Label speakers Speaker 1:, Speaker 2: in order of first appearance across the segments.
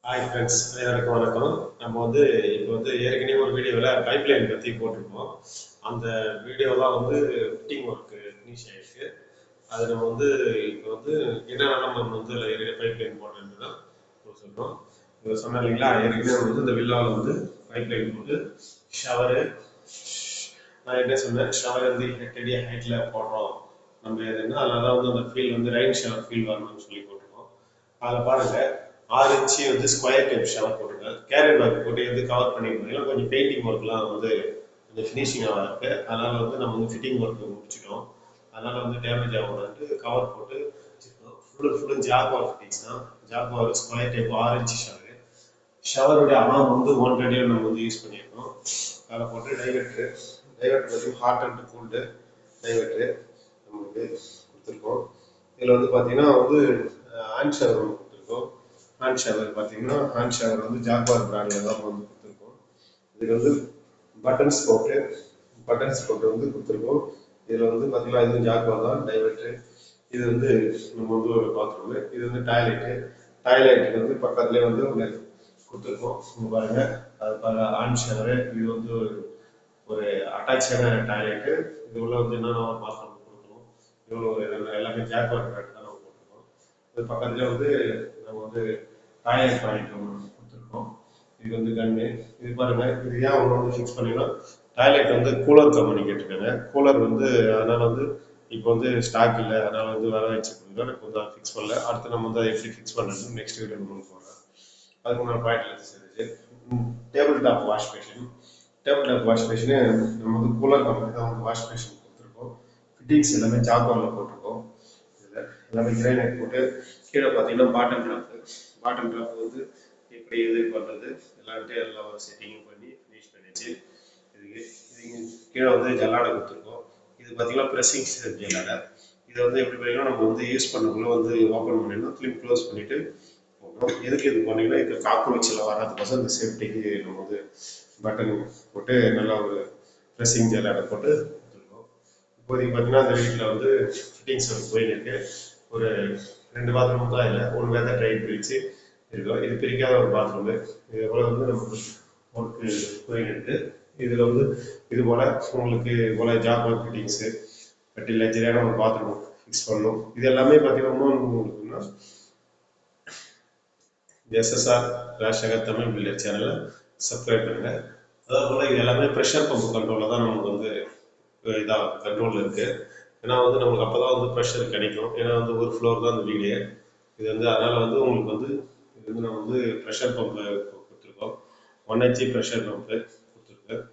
Speaker 1: Hi friends, அனைவருக்கும் வணக்கம். நம்ம வந்து இப்போ ஏற்கனவே ஒரு வீடியோவில் பைப்லைன் பற்றி போட்டிருக்கோம். அந்த வீடியோலாம் ஃபிட்டிங் ஒர்க்கு ஃபினிஷ் ஆகிருக்கு. அது நம்ம இப்போ என்னென்ன நம்ம அதில் ஏற்கனவே பைப்லைன் போடுறது தான் சொல்கிறோம். இப்போ சொன்னேன் இல்லைங்களா, ஏற்கனவே இந்த வில்லாவில் பைப்லைன் போட்டு ஷவரு, நான் என்ன சொன்னேன், ஷவர் 8 அடி ஹைட்டில் போடுறோம். நம்ம எதுன்னா அதனால தான் அந்த ஃபீல் ரெயின் ஷவர் ஃபீல் வரணும்னு சொல்லி போட்டிருக்கோம். அதில் பாருங்கள், 6 இன்ச்சு ஸ்கொயர் டைப் ஷவர் போட்டிருக்கேன். கேரட் பேக் போட்டு கவர் பண்ணியிருந்தோம். கொஞ்சம் பெயிண்டிங் ஒர்க்லாம் கொஞ்சம் ஃபினிஷிங்காக இருக்குது. அதனால் நம்ம ஃபிட்டிங் ஒர்க் முடிச்சிட்டோம். அதனால் டேமேஜ் ஆகக்கூடாது கவர் போட்டு வச்சுருக்கோம். ஃபுல்லும் ஜாக்வார் ஃபிட்டிங்ஸ் தான். Jaquar square type 6 inch shower. ஷவருடைய அமாம் 1 அடியில் நம்ம யூஸ் பண்ணியிருக்கோம். அதில் போட்டு diverter hot and cold diverter நமக்கு கொடுத்துருக்கோம். இதில் பார்த்தீங்கன்னா ஹேண்ட் ஷவர் கொடுத்துருக்கோம். ஹேண்ட் ஷவர் பார்த்தீங்கன்னா ஹேண்ட் ஷவர் ஜாக்வார் பிராண்டில் தான் கொடுத்துருக்கோம். இதுக்கு பட்டன்ஸ் போட்டு கொடுத்துருக்கோம். இதில் பார்த்தீங்கன்னா இதுவும் ஜாக்வார் தான் டைவர்ட்ரு. இது நம்ம ஒரு பாத்ரூமு. இது டாய்லெட்டுக்கு பக்கத்துலேயே ஒன்று கொடுத்துருக்கோம். பாருங்க, அது பாருங்க ஹேண்ட் ஷவரு. இது ஒரு அட்டாச்சான டாய்லெட்டு. இது உள்ள என்னென்ன பாத்ரூம் கொடுக்கணும். இவ்வளோ எல்லாமே ஜாக்வார் பிராண்ட் தான் நம்ம போட்டிருக்கோம். இது பக்கத்துலேயே நம்ம டாய்லெட் பாயிண்ட் ஒன்று கொடுத்துருக்கோம். இது கண்ணு. இது பாருங்க, இது ஏன் ஒன்று ஃபிக்ஸ் பண்ணிங்கன்னா, டாய்லெட் கூலர் கம்பெனி கேட்டிருக்காங்க. கூலர் அதனால இப்போ ஸ்டாக் இல்லை. அதனால வர வச்சு கொடுங்க. எனக்கு ஃபிக்ஸ் பண்ணல. அடுத்து நம்ம அதை எப்படி ஃபிக்ஸ் பண்ணுறது நெக்ஸ்ட் வீடியோ போடுறேன். அதுக்கு நான் பாயிண்ட்ல சேர்ந்துச்சு. Table top wash basin. Table top wash பேஷனு நம்ம கூலர் கம்பெனி தான் வாஷ் பேஷன் கொடுத்துருக்கோம். ஃபிட்டிங்ஸ் எல்லாமே ஜாக்வாரில் போட்டிருக்கோம். இதில் எல்லாமே கிரைனைட் போட்டு கீழே பார்த்தீங்கன்னா பாட்டம் ட்ராப் எப்படி இது பண்ணுறது எல்லா செட்டிங்கும் பண்ணி ஃபினிஷ் பண்ணிச்சு. இதுக்கு கீழே ஜல்லாடை கொடுத்துருக்கோம். இது பார்த்தீங்கன்னா ப்ரெஸ்ஸிங் ஜல்லாடை. இதை எப்படி பண்ணிங்கன்னா நம்ம யூஸ் பண்ணக்குள்ள ஓப்பன் பண்ணிடணும். திரும்பி க்ளோஸ் பண்ணிவிட்டு எதுக்கு இது பண்ணீங்கன்னா, இது காக்ரோச்சில் வராதுக்கோசம் இந்த சேஃப்டிக்கு நம்ம பட்டன் போட்டு நல்லா ஒரு ப்ரெஸ்ஸிங் ஜல்லாடை போட்டு கொடுத்துருக்கோம். இப்போதைக்கு பார்த்தீங்கன்னா அந்த வீட்டில் ஃபிட்டிங்ஸ் போயின்னு இருக்கு. ஒரு 2 பாத்ரூம் தான் இல்லை, ஒன்று வேறு ட்ரைன் பிரித்து இருக்கும். இது பிரிக்காத ஒரு பாத்ரூமு. இது போல் நமக்கு ஒர்க்கு போயின்னு இருக்கு. இதில் இது போல் உங்களுக்கு போல் ஜாக்வார் ஃபிட்டிங்ஸு பட்டி லக்ஸரியான ஒரு பாத்ரூம் ஃபிக்ஸ் பண்ணணும். இது எல்லாமே பார்த்தீங்கன்னா உங்களுக்குன்னா எஸ்எஸ்ஆர் ராஜசேகர் தமிழ் பில்டர் சேனலை சப்ஸ்கிரைப் பண்ணுங்கள். அதே போல் இது எல்லாமே ப்ரெஷர் பம்பு கண்ட்ரோலில் தான் நமக்கு இதாக கண்ட்ரோலில் இருக்குது. ஏன்னா நமக்கு அப்போ தான் ப்ரெஷர் கிடைக்கும். ஏன்னா ஒரு ஃப்ளோர் தான் அந்த வீடியோ. இது அதனால் உங்களுக்கு இது நம்ம ப்ரெஷர் பம்பு கொடுத்துருக்கோம். 1 HP ப்ரெஷர் பம்பு கொடுத்துருக்கேன்.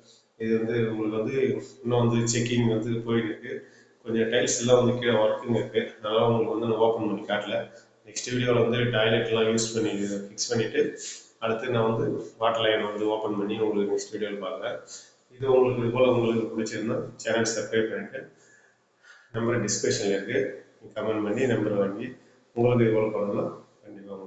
Speaker 1: இது உங்களுக்கு இன்னும் செக்கிங் போயிட்டு இருக்கு. கொஞ்சம் டைல்ஸ் எல்லாம் கீழே ஒர்க்குங்க இருக்குது. அதனால் உங்களுக்கு நான் ஓப்பன் பண்ணி காட்டல. நெக்ஸ்ட் வீடியோவில் டாய்லெட்லாம் யூஸ் பண்ணி ஃபிக்ஸ் பண்ணிவிட்டு அடுத்து நான் வாட்டர் லைன் ஓப்பன் பண்ணி உங்களுக்கு நெக்ஸ்ட் வீடியோவில் பார்க்குறேன். இது உங்களுக்கு இது போல் உங்களுக்கு பிடிச்சிருந்தா சேனல் சப்ஸ்கிரைப் பண்ணிவிட்டு நம்பர் டிஸ்கிரிப்ஷனில் இருக்குது. கமெண்ட் பண்ணி நம்பர் வாங்கி உங்களுக்கு இது போல் பண்ணலாம். கண்டிப்பாக